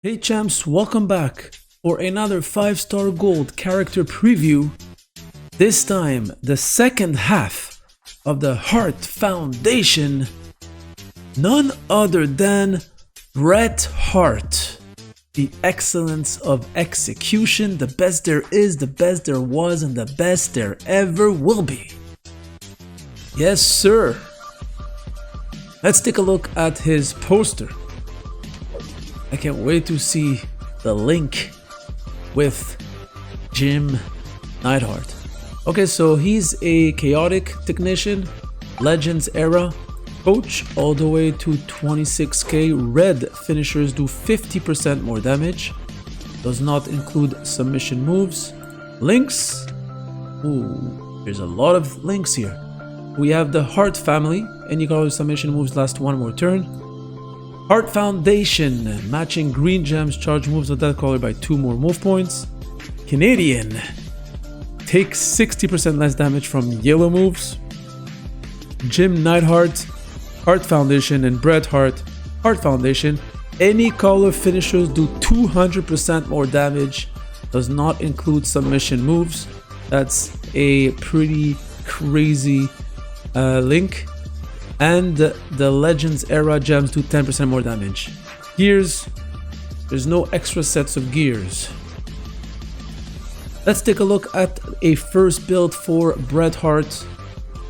Hey champs, welcome back for another 5-star gold character preview. This time, the second half of the Hart Foundation. None other than Bret Hart. The excellence of execution, the best there is, the best there was, and the best there ever will be. Yes, sir. Let's take a look at his poster. I can't wait to see the link with Jim Neidhart. Okay, so he's a chaotic technician, Legends era, coach all the way to 26k. Red finishers do 50% more damage. Does not include submission moves. Links. Ooh, there's a lot of links here. We have the Hart family. Any color submission moves last one more turn. Hart Foundation, matching green gems, charge moves of that color by 2 more move points. Canadian, takes 60% less damage from yellow moves. Jim Neidhart, Hart Foundation, and Bret Hart, Hart Foundation. Any color finishers do 200% more damage. Does not include submission moves. That's a pretty crazy link. And the Legends era gems do 10% more damage. Gears, there's no extra sets of gears. Let's take a look at a first build for Bret Hart.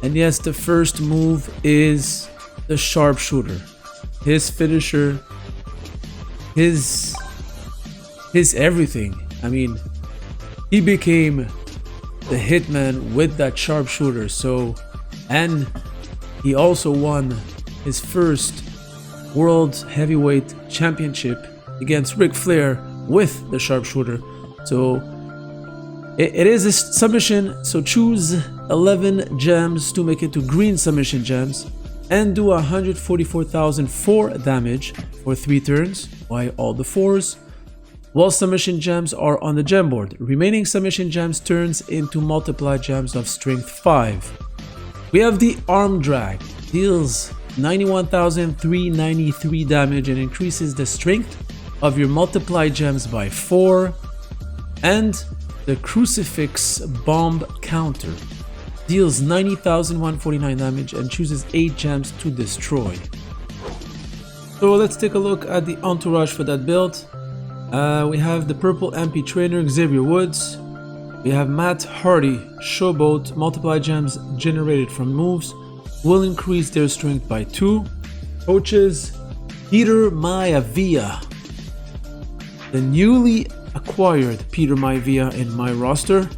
And yes, the first move is the sharpshooter. His finisher, his everything. I mean, he became the hitman with that sharpshooter. So, and he also won his first World Heavyweight Championship against Ric Flair with the sharpshooter. So it is a submission, so choose 11 gems to make it to green submission gems and do 144,004 damage for 3 turns by all the 4s. While submission gems are on the gem board, remaining submission gems turns into multiplied gems of strength 5. We have the arm drag, deals 91,393 damage and increases the strength of your multiplied gems by 4. And the crucifix bomb counter, deals 90,149 damage and chooses 8 gems to destroy. So let's take a look at the entourage for that build. We have the purple MP trainer Xavier Woods. We have Matt Hardy, Showboat, multiplied gems generated from moves will increase their strength by 2. Coaches, Peter Maivia, the newly acquired Peter Maivia in my roster.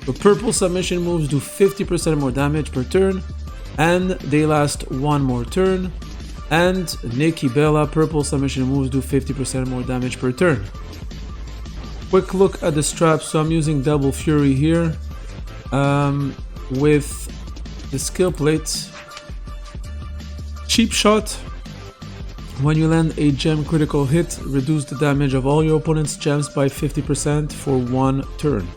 The purple submission moves do 50% more damage per turn and they last 1 more turn. And Nikki Bella, purple submission moves do 50% more damage per turn. Quick look at the straps. So I'm using Double Fury here with the skill plates. Cheap shot. When you land a gem critical hit, reduce the damage of all your opponent's gems by 50% for 1 turn.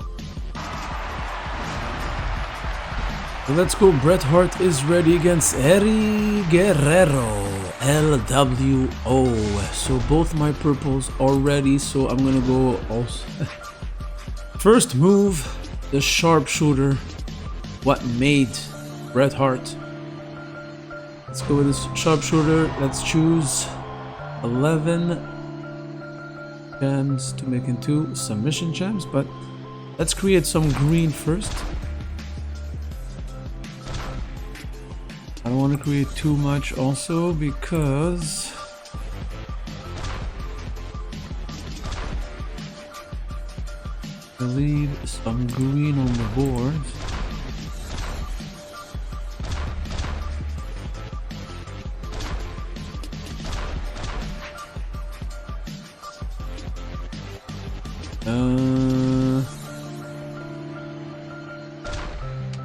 So let's go. Bret Hart is ready against Eddie Guerrero, LWO. So both my purples are ready, so I'm gonna go also. First move, the sharpshooter. What made Bret Hart? Let's go with this sharpshooter. Let's choose 11 gems to make into submission gems, but let's create some green first. I don't want to create too much also because I leave some green on the board.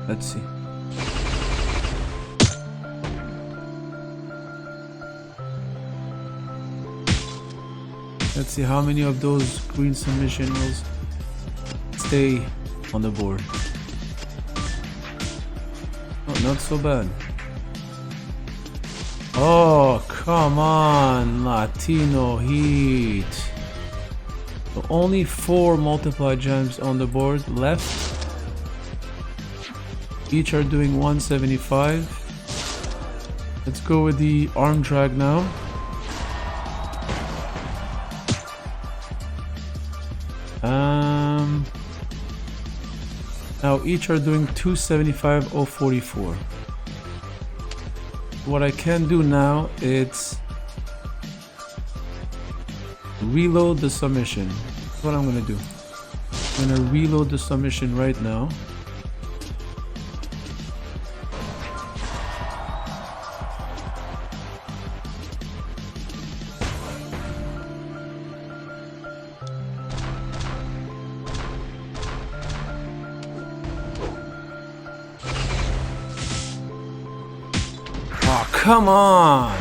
Let's see. Let's see how many of those green submission will stay on the board. Oh, not so bad. Oh, come on, Latino Heat. So only 4 multiply gems on the board left. Each are doing 175. Let's go with the arm drag now. Now each are doing 275, 044. What I can do now is reload the submission. That's what I'm gonna do. I'm gonna reload the submission right now. Oh, come on!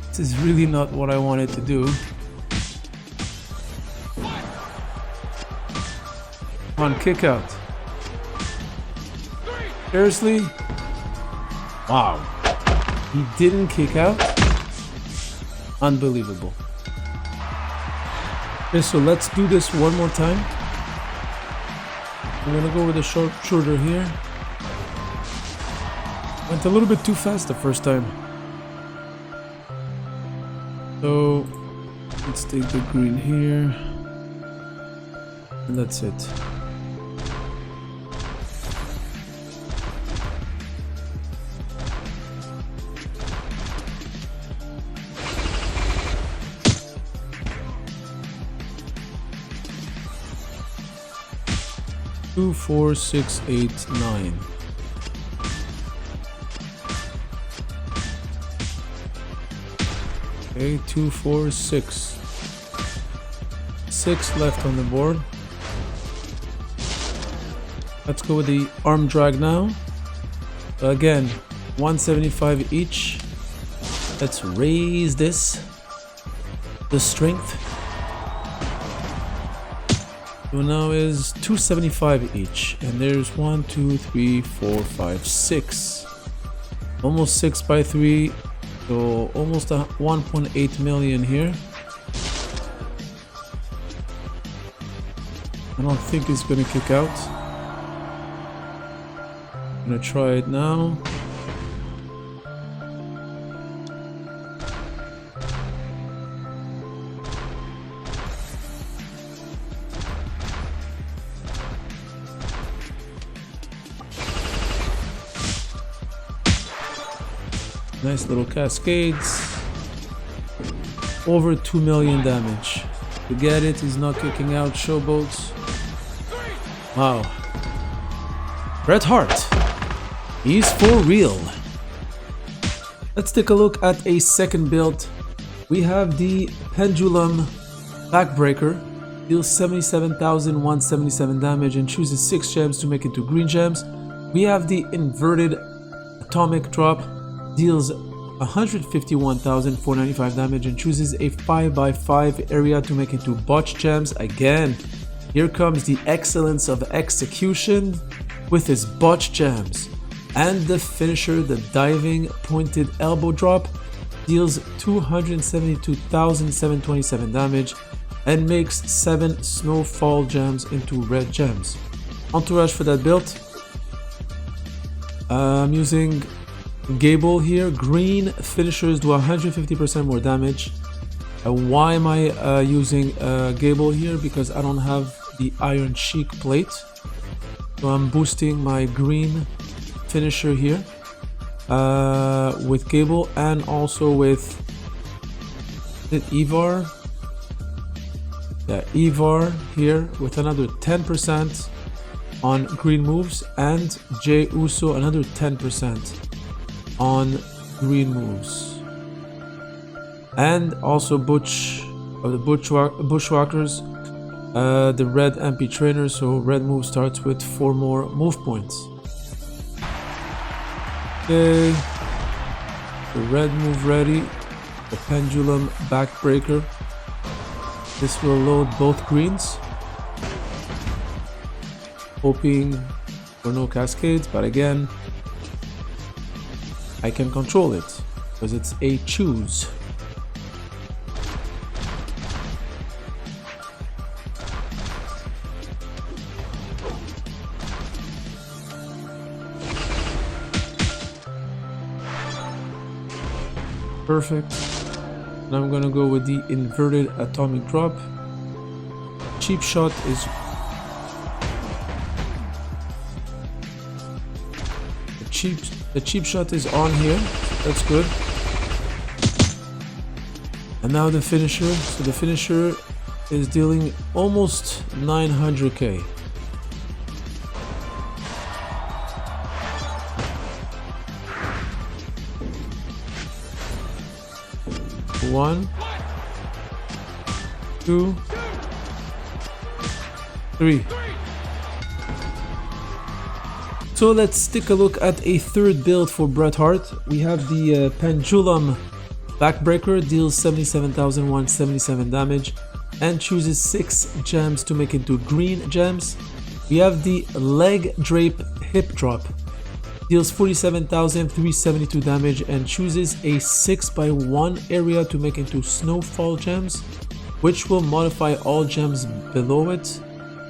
This is really not what I wanted to do. Come on, kick out. Seriously? Wow. He didn't kick out? Unbelievable. Okay, so let's do this one more time. I'm gonna go with a sharpshooter here. Went a little bit too fast the first time. So let's take the green here. And that's it. Two, 4, 6, 8, 9. Okay, 2, 4, 6. 6 left on the board. Let's go with the arm drag now. Again, 175 each. Let's raise this. The strength. So now is 275 each. And there's 1, 2, 3, 4, 5, 6. Almost 6 by 3. So almost 1.8 million here. I don't think it's gonna kick out. I'm gonna try it now. Nice little cascades. Over 2 million damage. To get it, he's not kicking out. Showboats. Wow. Bret Hart. He's for real. Let's take a look at a second build. We have the Pendulum Backbreaker. Deals 77,177 damage and chooses 6 gems to make it to green gems. We have the Inverted Atomic Drop. Deals 151,495 damage and chooses a 5x5 area to make it to botch gems. Again, here comes the excellence of execution with his botch gems. And the finisher, the diving pointed elbow drop, deals 272,727 damage and makes 7 snowfall gems into red gems. Entourage for that build. I'm using Gable here. Green finishers do 150% more damage. Why am I using Gable here? Because I don't have the Iron Sheik plate. So I'm boosting my green finisher here with Gable and also with Ivar. Yeah, Ivar here with another 10% on green moves, and Jey Uso another 10% on green moves, and also Butch of the Bushwhackers, the red MP trainer. So red move starts with 4 more move points. Okay, the red move ready. The Pendulum Backbreaker. This will load both greens, hoping for no cascades, but again, I can control it because it's a choose. Perfect. And I'm gonna go with the inverted atomic drop. Cheap shot is the cheap shot is on here. That's good. And now the finisher. So the finisher is dealing almost 900k. One, two, three. So let's take a look at a third build for Bret Hart. We have the Pendulum Backbreaker, deals 77,177 damage and chooses 6 gems to make into green gems. We have the Leg Drape Hip Drop, deals 47,372 damage and chooses a 6x1 area to make into Snowfall gems, which will modify all gems below it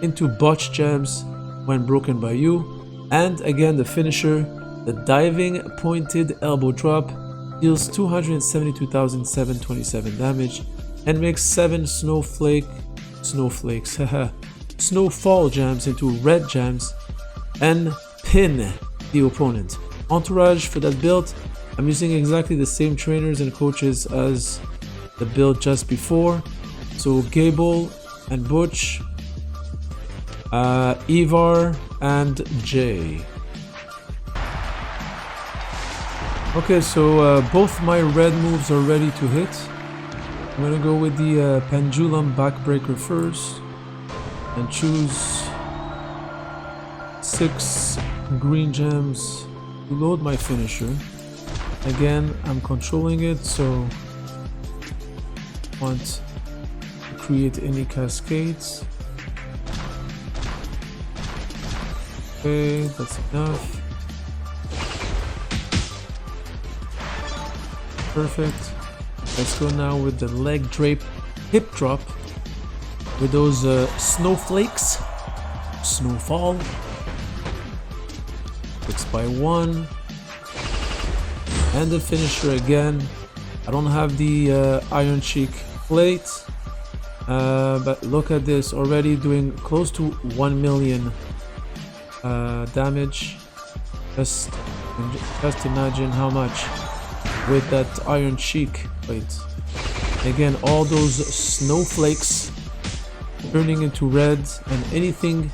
into Botch gems when broken by you. And again, the finisher, the Diving Pointed Elbow Drop, deals 272,727 damage and makes 7 snowfall gems into red gems and pin the opponent. Entourage for that build, I'm using exactly the same trainers and coaches as the build just before. So Gable and Butch, Ivar and Jay. Okay, so both my red moves are ready to hit. I'm gonna go with the Pendulum Backbreaker first and choose 6 green gems to load my finisher. Again, I'm controlling it, so I want to create any cascades. Okay, that's enough. Perfect. Let's go now with the Leg Drape Hip Drop with those snowflakes. Snowfall. 6x1. And the finisher again. I don't have the Iron Cheek plate. But look at this, already doing close to 1 million damage. Just imagine how much with that Iron Cheek plate. Again, all those snowflakes turning into red and anything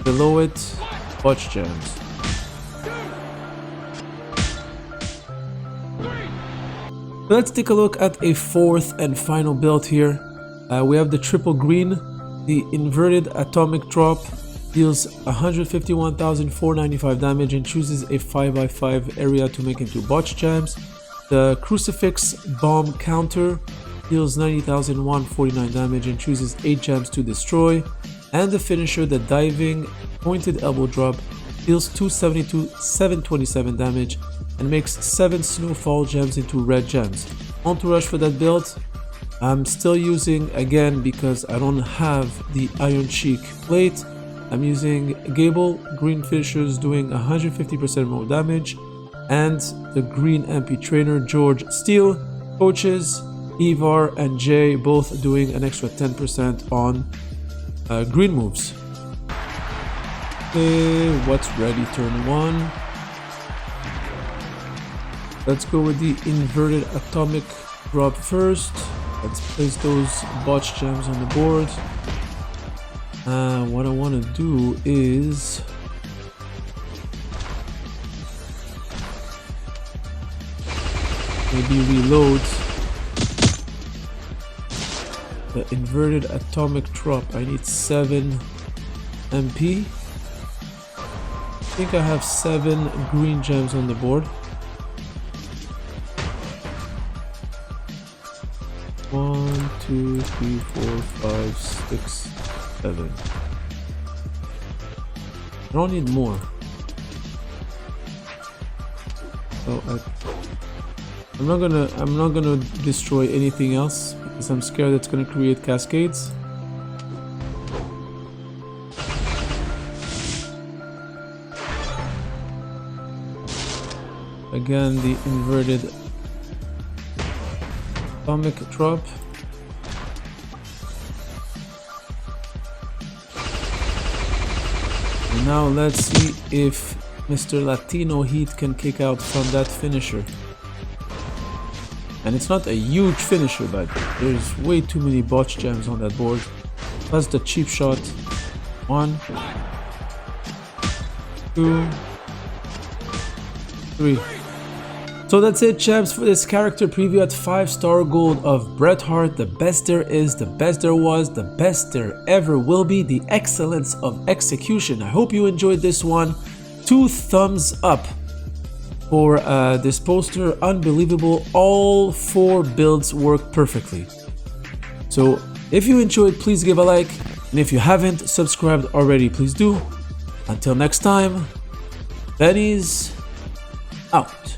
below it, Botch gems. Let's take a look at a fourth and final build here. We have the triple green, the inverted atomic drop, deals 151,495 damage and chooses a 5x5 area to make into Botch gems. The Crucifix Bomb Counter deals 90,149 damage and chooses 8 gems to destroy. And the finisher, the Diving Pointed Elbow Drop, deals 272,727 damage and makes 7 Snowfall gems into red gems. Entourage for that build, I'm still using, again, because I don't have the Iron Cheek plate, I'm using Gable, green finishers doing 150% more damage, and the green MP trainer George Steele, coaches Ivar and Jay both doing an extra 10% on green moves. Okay, what's ready turn 1? Let's go with the inverted atomic drop first. Let's place those Botch gems on the board. What I want to do is maybe reload the inverted atomic drop. I need 7 MP. I think I have 7 green gems on the board. 1, 2, 3, 4, 5, 6, 7. I don't need more. So I'm not gonna destroy anything else because I'm scared it's gonna create cascades. Again, the inverted Atomic drop. And now let's see if Mr. Latino Heat can kick out from that finisher. And it's not a huge finisher, but there's way too many botch jams on that board. Plus the cheap shot. 1, 2, 3. So that's it, champs, for this character preview at 5-star gold of Bret Hart. The best there is, the best there was, the best there ever will be. The excellence of execution. I hope you enjoyed this one. 2 thumbs up for this poster. Unbelievable. All 4 builds work perfectly. So if you enjoyed, please give a like. And if you haven't subscribed already, please do. Until next time, Benny's out.